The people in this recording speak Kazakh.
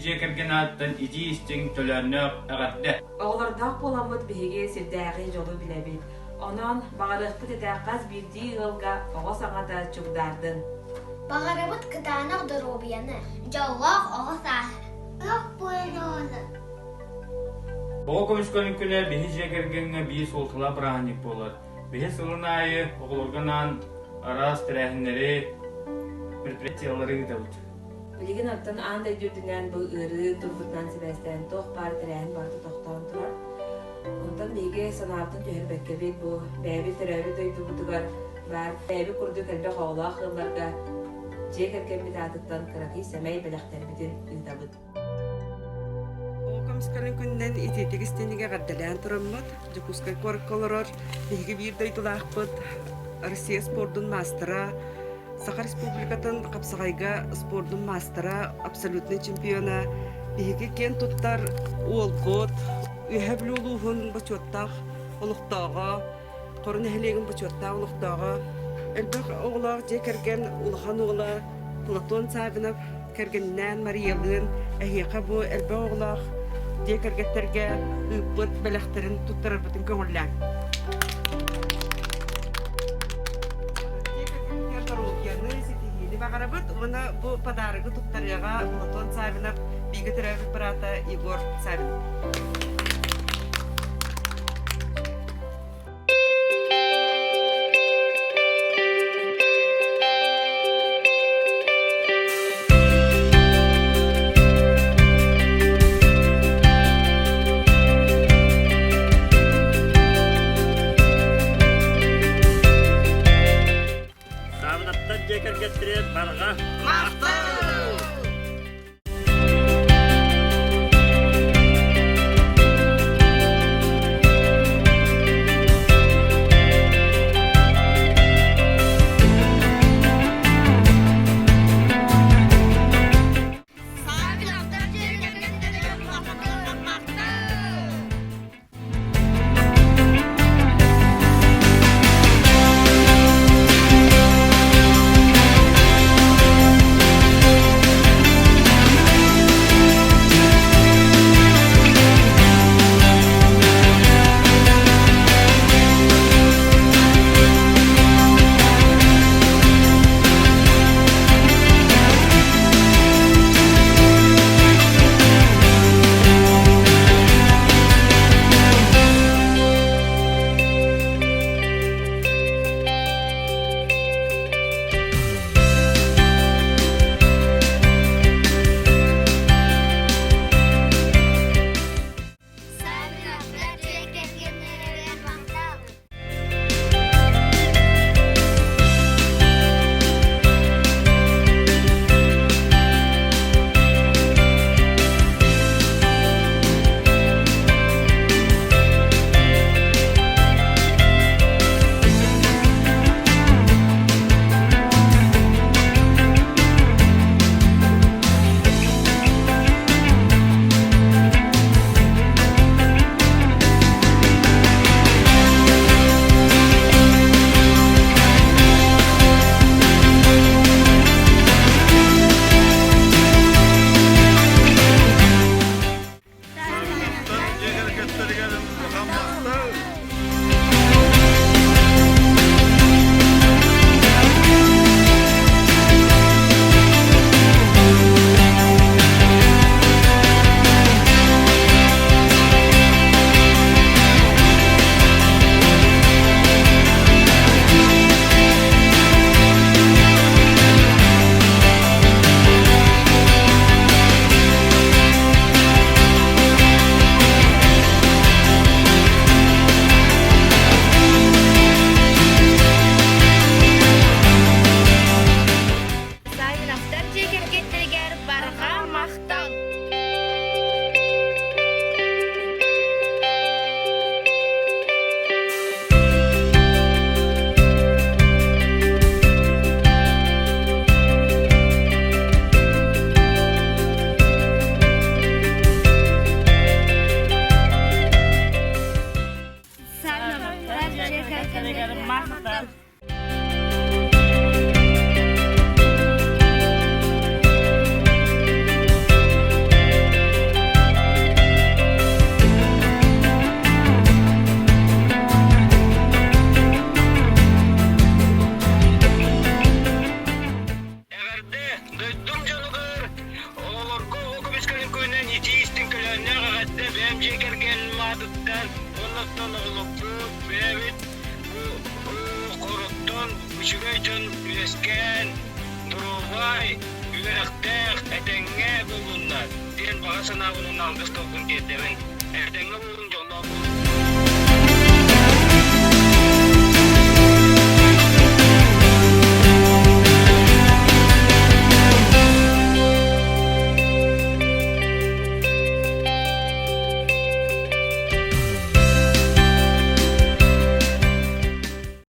жекерген аттан iji истин төлөннөк агатты. Оғлардақ боламыд бігі сирдәғи жолу білебейд. Онон бағарықпыт етәқаз бірдей ғылға оға саңада чугдардын. Бағарабыт кытанақ дұробияны. Жауғақ оға сағы. Жоқ бұйрағаны. Оға көміскөнің күні бігі жекергенге бейі солтыла бұрағанек болыр. Бігі сылын айы оғылырғанан арас тірәхінлері предприятиялары гыдабыт. Білеген аттан андай дүрдінен бұл ұры тұрбытнан себәстен тоқ бар тірәхін барды тоқтауын тұрар. Онтан бейге санаптын түйір бәкке бейд бұл бәйбі түрәбі дөйді бұдығар бар бәйбі күрді кәлбе қаула қылларға жек әркен бет атыттан қырақи сәмәй бәләқтер бітін ұйдабыд. Оғымскалын күннен итетек істенеге ғаддалан тұрыммыд, жүкускай корколорор, бейге бір дөйділақ бұд, Россия спордың мастера, Саха Республикатын Қапсағайга спордың мастера, абсолютный чемпиона, бейге кен тұттар олғыд, үйәбілі ұлығын бачуаттақ ұлықтаға, қорын әхілеген бачуаттақ ұлықтаға, әлбәқ оғылақ же кәрген ұлыған оғыла, Платон Сабинов кәргеннен Мариялын, әйеқа бұ әлбәқ оғылақ, же кәргеттерге ұйпыт бәләқтерін тұттарыр бұтын көңіллән. Бағарабыт, оны бұл подарығы тұттарыға Платон Сабинов, бейгі түрәбі брата Егор Сабинов. Jekar getirir barga. Emce kergen madıktan ondan olukut bebit bu korutton uçugaycın üyesken duruvay üyerektek etenge bulunlar. Diyen bağa sana bunun algıs tokun diyedemin. Ertenge bulun jonla bulun.